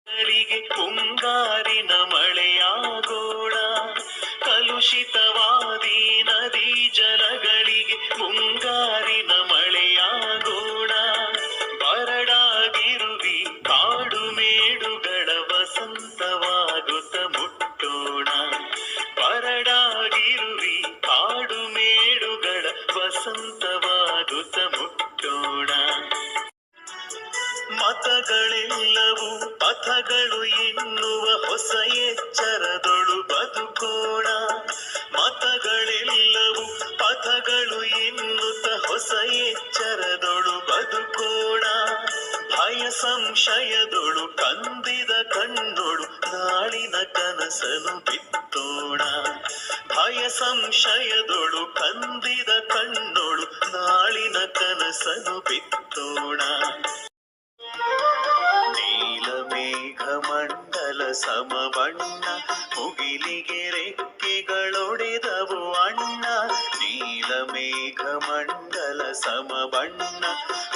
ಮುಂಗಾರಿನ ಮಳೆಯಾಗೋಣ, ಕಲುಷಿತವಾದಿ ನದಿ ಜಲಗಳಿಗೆ ಮುಂಗಾರಿನ ಮಳೆಯಾಗೋಣ. ಬರಡಾಗಿರುವಿ ಕಾಡು ಮೇಡುಗಳ ವಸಂತವಾಗುತ್ತ ಮುಟ್ಟೋಣ. ಬರಡಾಗಿರುವಿ ಕಾಡು ಮೇಡುಗಳ ವಸಂತವಾಗುತ್ತ ಮುಟ್ಟೋಣ. ಮತಗಳೆಲ್ಲವೂ ಪಥಗಳು ಎನ್ನುವ ಹೊಸ ಎಚ್ಚರದೊಳು ಬದುಕೋಣ. ಮತಗಳೆಲ್ಲವೂ ಪಥಗಳು ಎನ್ನುತ್ತ ಹೊಸ ಎಚ್ಚರದೊಳು ಬದುಕೋಣ. ಭಯ ಸಂಶಯದೊಳು ಕಂದಿದ ಕಣ್ಣೊಳು ನಾಳಿನ ಕನಸನು ಬಿತ್ತೋಣ. ಭಯ ಸಂಶಯದೊಳು ಕಂದಿದ ಕಣ್ಣೊಳು ನಾಳಿನ ಕನಸನು ಬಿತ್ತೋಣ. ನೀಲಮೇಘ ಮಂಡಲ ಸಮಬಣ್ಣ ಮುಗಿಲಿಗೆ ರೆಕ್ಕೆಗಳೊಡೆದವು ಅಣ್ಣ. ನೀಲಮೇಘ ಮಂಡಲ ಸಮಬಣ್ಣ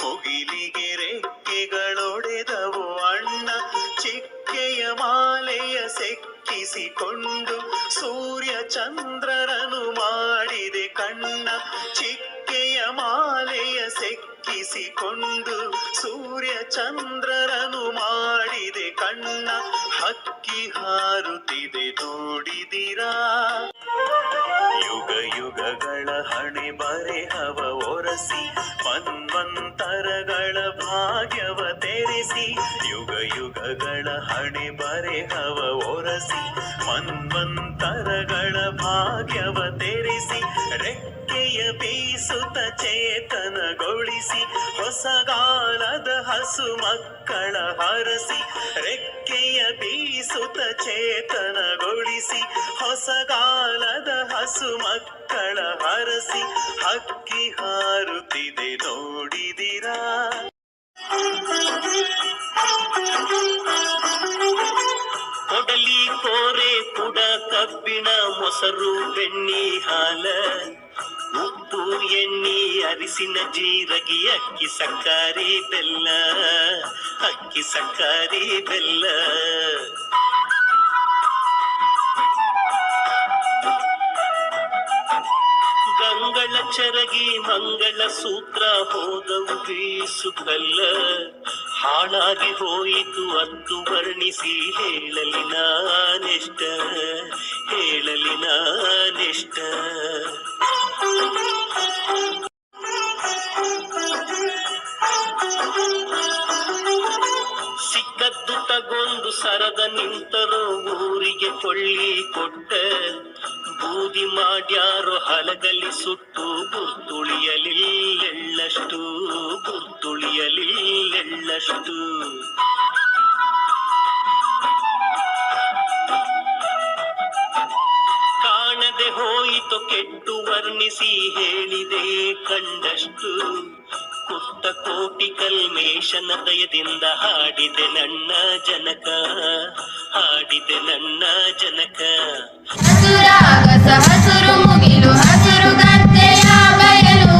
ಮುಗಿಲಿಗೆ ರೆಕ್ಕೆಗಳೊಡೆದವು ಅಣ್ಣ. ಚಿಕ್ಕೆಯ ಮಾಲೆಯ ಸೆಕ್ಕಿಸಿಕೊಂಡು ಸೂರ್ಯ ಚಂದ್ರರನು ಮಾಡಿದೆ ಕಣ್ಣ. ಚಿಕ್ಕೆಯ ಮಾಲೆಯ ಸೆಕ್ಕಿಸಿಕೊಂಡು ಸೂರ್ಯ ಚಂದ್ರರನು ಮಾಡಿದೆ ಕಣ್ಣ. ಹಕ್ಕಿ ಹಾರುತ್ತಿದೆ ನೋಡಿದಿರಾ, ಯುಗ ಯುಗಗಳ ಹಣೆ ಬರೆಹವ ಒರಸಿ ಮನ್ವಂತರಗಳ ಭಾಗ್ಯವ ತೆರೆಸಿ. ಯುಗ ಯುಗಗಳ ಹಣೆ ಬರೆಹವ ಒರಸಿ ಮನ್ವಂತರಗಳ ಭಾಗ್ಯವ ತೆರೆಸಿ. ರೆಕ್ಕೆಯ ಬೀಸುತ್ತ ಚೇತನಗೊಳಿಸಿ ಹೊಸಗಾಲದ ಹಸು ಮಕ್ಕಳ ಹರಸಿ. ರೆಕ್ಕೆಯ ಬೀಸುತ್ತ ಚೇತನಗೊಳಿಸಿ ಹೊಸಗಾಲದ ಹಸು ಮಕ್ಕಳ ಹರಸಿ. ಹಕ್ಕಿ ಹಾರುತ್ತಿದೆ ನೋಡಿದಿರಾ. ಕೊಡಲಿ ಕೋರೆ ಕುಡ ಕಬ್ಬಿಣ ಮೊಸರು ಬೆಣ್ಣಿ ಹಾಲ ಉಪ್ಪು ಎಣ್ಣಿ ಅರಿಸಿನ ಜೀರಗಿ ಅಕ್ಕಿ ಸಕ್ಕರೆ ಬೆಲ್ಲ. ಅಕ್ಕಿ ಸಕ್ಕರೆ ಬೆಲ್ಲ. ಗಂಗಳ ಚರಗಿ ಮಂಗಳ ಸೂತ್ರ ಹೋದವು ಬೀಸುಗಲ್ಲ. ಹಾಳಾಗಿ ಹೋಯಿತು ಅತ್ತು ವರ್ಣಿಸಿ ಹೇಳಲಿ ನಾನೆಷ್ಟ, ಹೇಳಲಿ ನಾನೆಷ್ಟ. ಸಿಕ್ಕದ್ದು ತಗೊಂಡು ಸರದ ನಿಂತರೋ ಊರಿಗೆ ಕೊಳ್ಳಿ ಕೊಟ್ಟ. ಬೂದಿ ಮಾಡ್ಯಾರೋ ಹಲಗಲಿ ಸುಟ್ಟು ಗುರ್ತುಳಿಯಲಿಲ್ಲೆಳ್ಳಷ್ಟು, ಗುರ್ತುಳಿಯಲಿಲ್ಲೆಳ್ಳಷ್ಟು. ಕಾಣದೆ ಹೋಯಿತು ಕೆಟ್ಟು ವರ್ಣಿಸಿ ಹೇಳಿದೆ ಕಂಡಷ್ಟು. ಕುತ್ತ ಕೋಟಿ ಕಲ್ಮೇಶನ ದಯದಿಂದ ಹಾಡಿದೆ ನನ್ನ ಜನಕ, ಹಾಡಿದೆ ನನ್ನ ಜನಕ. ಹಸುರಾಗಸ ಹಸುರು ಮುಗಿಲು ಹಸುರು ಗದ್ದೆಯ ಬಯಲು.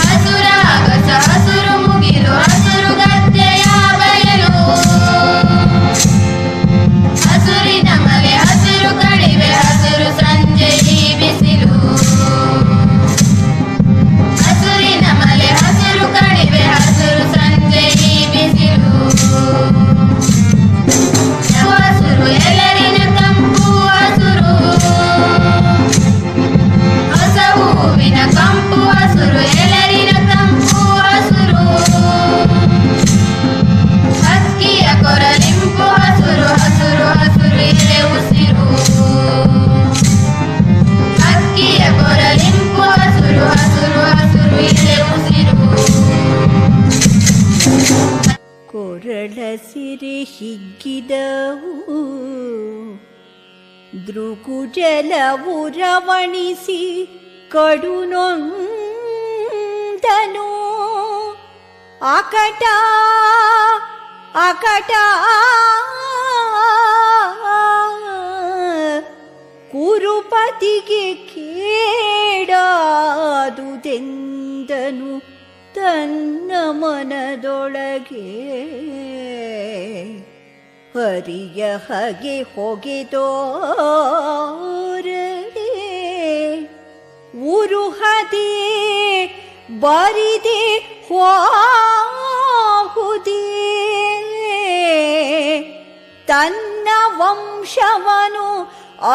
ಹಸುರಾಗಸ ಹಸುರು ಮುಗಿಲು ಹಸುರು ಗದ್ದೆಯ ಬಯಲು. ಹಸುರಿನ ಮಲೆ ಹಸಿರು ಕಣಿವೆ ಹಸಿರು ಸಂಜೆ ಈ ಬಿಸಿಲು. ಹಸುರಿನ ಮಲೆ ಹಸಿರು ಕಣಿವೆ ಹಸಿರು ಸಂಜೆ ಈ ಬಿಸಿಲು. ಹಸುರು ಎಲ್ಲರಿನ ಕಂಪು ಹಸುರು, ಹೊಸ ಹೂವಿನ ಕಂಪು ಹಸುರು ಎಲ್ಲರಿನ ಕಂಪು ಹಸುರು. ಹಕ್ಕಿಯ ಕೊರಲಿಂಪು ಹಸುರು ಹಸುರು ಹಸುರು ಎಲೆ ಉಸಿರು. ಹಕ್ಕಿಯ ಕೊರಲಿಂಪು ಹಸುರು ಹಸುರು ಹಸುರು ಎಲೆ ಉಸಿರು. ಕೊರಳ ಸಿರೆ ಹಿಗ್ಗಿದವು ದೃಗುಜಲವು ರವಣಿಸಿ ಕಡುನೊಂದನು. ಅಕಟ ಅಕಟ ಕುರುಪತಿಗೆ ಕೇಡಾದುದೆಂದನು ತನ್ನ ಮನದೊಳಗೆ ಹರಿಯ ಹಗೆ ಹೊಗೆದೋರದೆ ಉರುಹದೆ ಬರಿದೆ ಹೋಗುದೇ ತನ್ನ ವಂಶವನು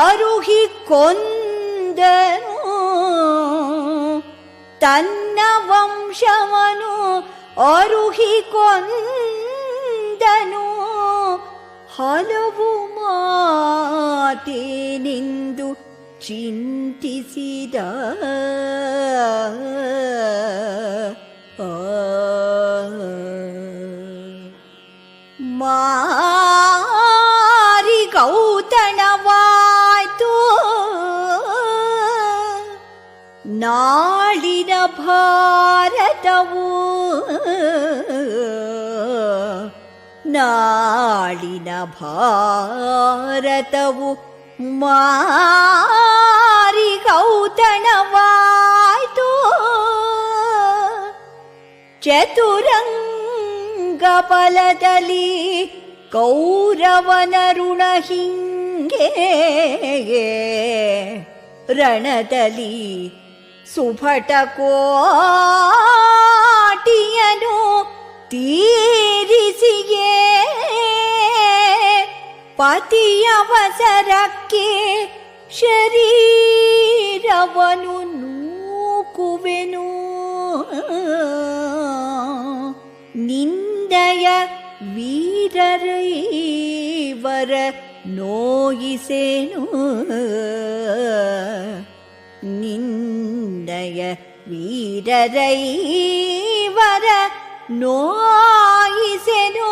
ಅರುಹಿ ಕೊಂದನು ತನ್ನ ವಂಶವನು ಅರುಹಿ ಕೊಂದನು ಹಲವು ಮಾತೇನೆಂದು ಚಿಂತಿಸಿದ ಮಾರಿ ಗೌತಣವಾಯ್ತು ನಾಳಿನ ಭಾರತವು ನಾಳಿನ ಭಾರತವು ಮಾರಿ ಗೌತಣವಾಯ್ತು ಚತುರಂಗ ಬಲದಲ್ಲಿ ಕೌರವನ ಋಣ ಹಿಂಗೆ ರಣದಲ್ಲಿ ಸುಭಟ ಕೋಟಿಯನು ತೀರಿಸಿಯೇ ಪತಿಯವಸರಕ್ಕೆ ಶರೀರವನು ನೂಕುವೆನು ನಿಂದಯ ವೀರರೈವರ ನೋಯಿಸೇನು ನಿಂದಯ ವೀರರೈವರ ನೋಯಿಸೆನು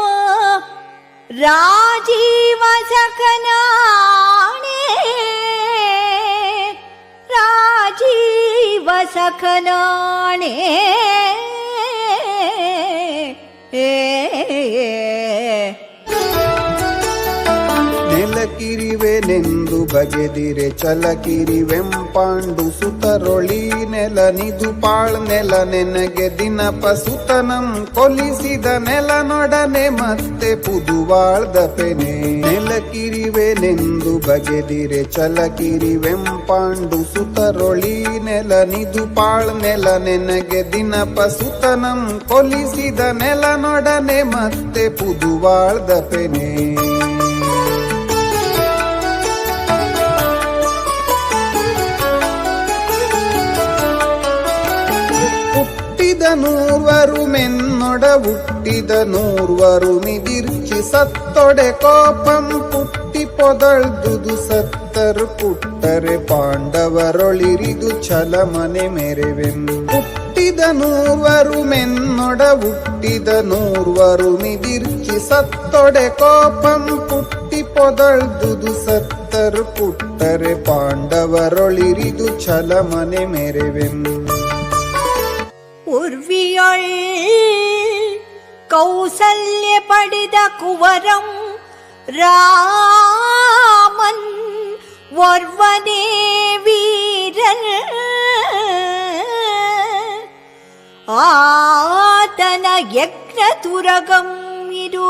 ರಾಜೀವ ಸಖನಾಣೆ ರಾಜೀವ ಸಖನಾಣೆ ನೆಲಕಿರಿವೆನೆಂದು ಬಗೆದಿರೆ ಚಲಕಿರಿವೆಂಪಾಂಡು ಸುತರೊಳಿ ನೆಲ ನಿದು ಪಾಳ್ ನೆಲ ನೆನಗೆ ದಿನಪ ಸುತನಂ ಕೊಲಿಸಿದ ನೆಲನೊಡನೆ ಮತ್ತೆ ಪುದುವಾಳ್ದ ಪೆನೆ ನೆಲಕಿರಿವೆನೆಂದು ಬಗೆದಿರೆ ಚಲಕಿರಿವೆಂಪಾಂಡು ಸುತರೊಳಿ ನೆಲ ನಿದು ಪಾಳ್ ನೆಲ ನೆನಗೆ ದಿನಪ ಸುತನಂ ಕೊಲಿಸಿದ ನೆಲನೊಡನೆ ಮತ್ತೆ ಪುದುವಾಳ್ದ ಪೆನೆ ನೂರ್ವರು ಮೆನ್ನೊಡ ಹುಟ್ಟಿದ ನೂರ್ವರು ಮಿದಿರ್ಚಿ ಸತ್ತೊಡೆ ಕೋಪಂ ಪುಟ್ಟಿ ಪೊದಳ್ದುದು ಸತ್ತರು ಪುಟ್ಟರೆ ಪಾಂಡವರೊಳಿರಿದು ಛಲಮನೆ ಮೆರೆವೆನ್ ಹುಟ್ಟಿದ ನೂರ್ವರು ಮೆನ್ನೊಡ ಹುಟ್ಟಿದ ನೂರ್ವರು ಮಿದಿರ್ಚಿ ಸತ್ತೊಡೆ ಕೋಪಂ ಪುಟ್ಟಿ ಪೊದಳ್ದುದು ಸತ್ತರು ಪುಟ್ಟರೆ ಪಾಂಡವರೊಳಿರಿದು ಛಲಮನೆ ಮೆರೆವೆನ್ ಉರ್ವಿಯೊಳ್ ಕೌಸಲ್ಯ ಪಡೆದ ಕುವರಂ ರಾಮನ್ ವರ್ವನೇ ವೀರನ್ ಆತನ ಯಜ್ಞ ತುರಗಂ ಇರು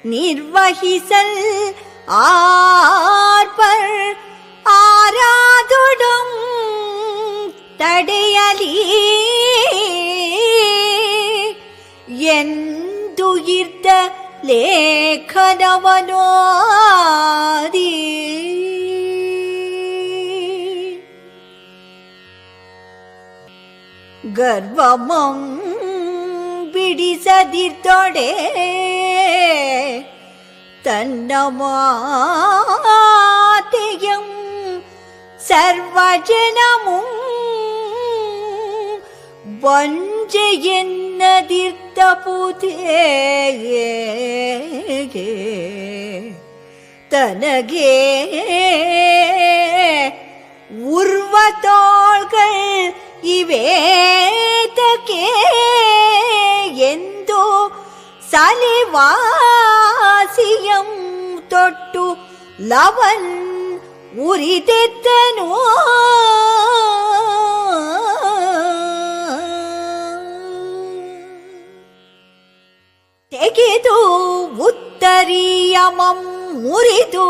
ನಿರ್ವಹಿಸಲ್ ಆರ್ಪರ್ ಆರಾಧೊಡಂ ತಡೆಯಲಿ ಎಂದು ಇರ್ದ ಲೇಖನವನೋದಿ ಗರ್ವಮಂ ಬಿಡಿಸದಿರ್ತೊಡೆ ತನ್ನ ಮಾತೆಯಂ ಸರ್ವಜನಮುಂ ವಂಜೆಯನ್ನದಿರ್ತ ಪುತೇಗೆ ತನಗೆ ಉರ್ವತೋಳ್ಗಳ್ ಇವೇತಕ್ಕೆ ಎಂದು ಸಲಿವಾಸಿಯಂ ತೊಟ್ಟು ಲವನ್ ಉರಿದೆತ್ತನು ಸಮಂ ಮುರಿದು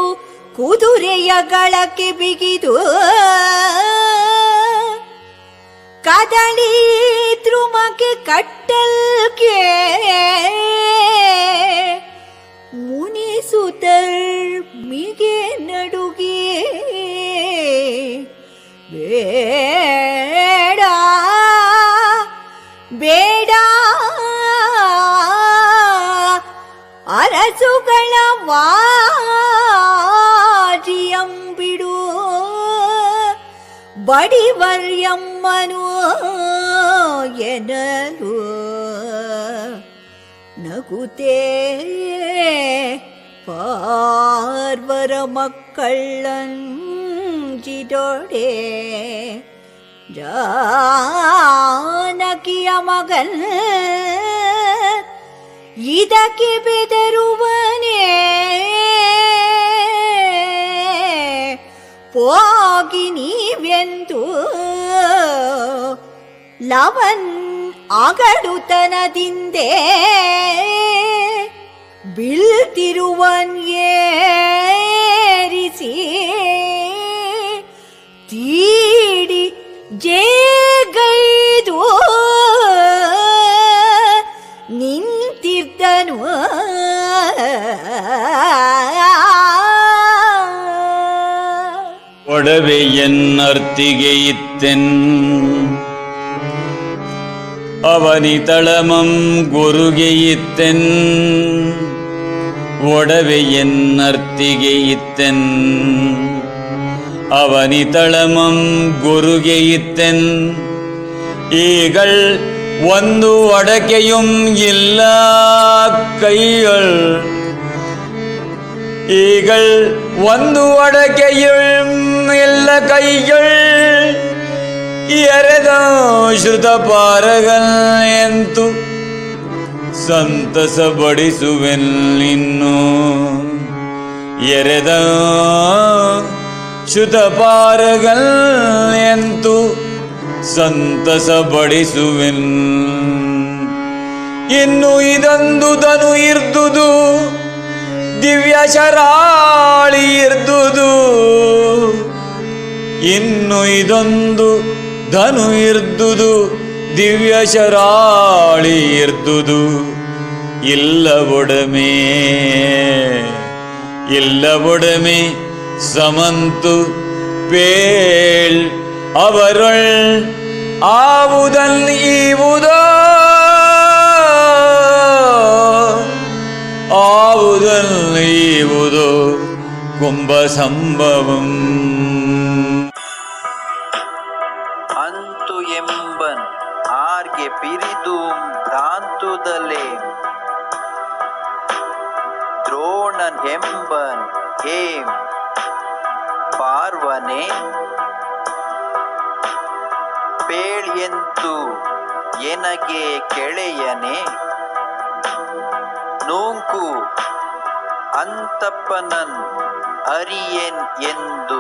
ಕುದುರೆಯ ಗಳಕ್ಕೆ ಬಿಗಿದು ಕದಳಿ ದ್ರುಮಕ್ಕೆ ಕಟ್ಟಲ್ಗೆ ಮುನಿಸುತ್ತರ್ ಮಿಗೆ ನಡುಗೆ ಬೇಡ ಬೇಡ ಅರಸುಗಳ ವಾಜಿಯಂಬಿಡು ಬಡಿವರ್ಯಮ್ಮನು ಎನ್ನಲು ನಗುತ್ತೇ ಪಾರ್ವರ ಮಕ್ಕಳಂಜಿದೊಡೆ ಜಾನಕಿಯ ಮಗನ್ ಇದಕ್ಕೆ ಬೆದರುವನೇ ಹೋಗಿ ನೀವೆಂದು ಲವನ್ ಅಗಡುತನದಿಂದೇ ಬೀಳ್ತಿರುವನ್ ಏರಿಸಿ ತೀಡಿ ಜೇಗೈದು ನಿಂತಿದ್ದನು ಒಡವೆಯನ್ನರ್ತಿಗೆ ಇತ್ತೆನ್ ಅವನಿತಳಮಂ ಗುರುಗೆ ಇತ್ತೆನ್ ಒಡವೆಯನ್ನರ್ತಿಗೆ ಇತ್ತೆನ್ ಅವನಿತಳಮಂ ಗುರುಗೆ ಇತ್ತೆನ್ ಈಗಳ್ ಒಂದು ಒಡಕೆயும் ಇಲ್ಲ ಕೈಯಳ್ ಈಗಳ್ ಒಂದು ಒಡಕೆயும் ಇಲ್ಲ ಕೈಯಳ್ ಎರೆದ ಶ್ರುತ ಪಾರಗಲ್ ಎಂತು ಸಂತಸ ಬಡಿಸುವೆಲ್ಲಿನ್ನು ಎರೆದ ಶ್ರುತ ಪಾರಗಲ್ ಎಂತು ಸಂತಸ ಬಡಿಸುವೆನ್ ಇನ್ನು ಇದೊಂದು ಧನು ಇರ್ದುದು ದಿವ್ಯ ಶರಾಳಿ ಇರ್ದುದು ಇನ್ನು ಇದೊಂದು ಧನು ಇರ್ದುದು ದಿವ್ಯ ಶರಾಳಿ ಇರ್ದುದು ಇಲ್ಲ ಒಡಮೆ ಸಮಂತು ಪೇಳ್ ಅವರೊಳ್ ಆವುದಲ್ ಈವುದೋ ಆವುದಲ್ ಈವುದೋ ಕುಂಭ ಸಂಭವಂ ಅಂತು ಎಂಬನ್ ಆರ್ಗೆ ಪಿರಿದು ಭ್ರಾಂತುದಲೆ ದ್ರೋಣನ್ ಎಂಬನ್ ಏಂ ಪಾರ್ವನೆ ಪೇಳ್ಯಂತು ಎನಗೆ ಕೆಳೆಯನೆ ನೂಂಕು ಅಂತಪ್ಪನನ್ ಅರಿಯೆನ್ ಎಂದು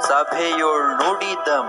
ಸಭೆಯೊಳ್ ನುಡಿದಂ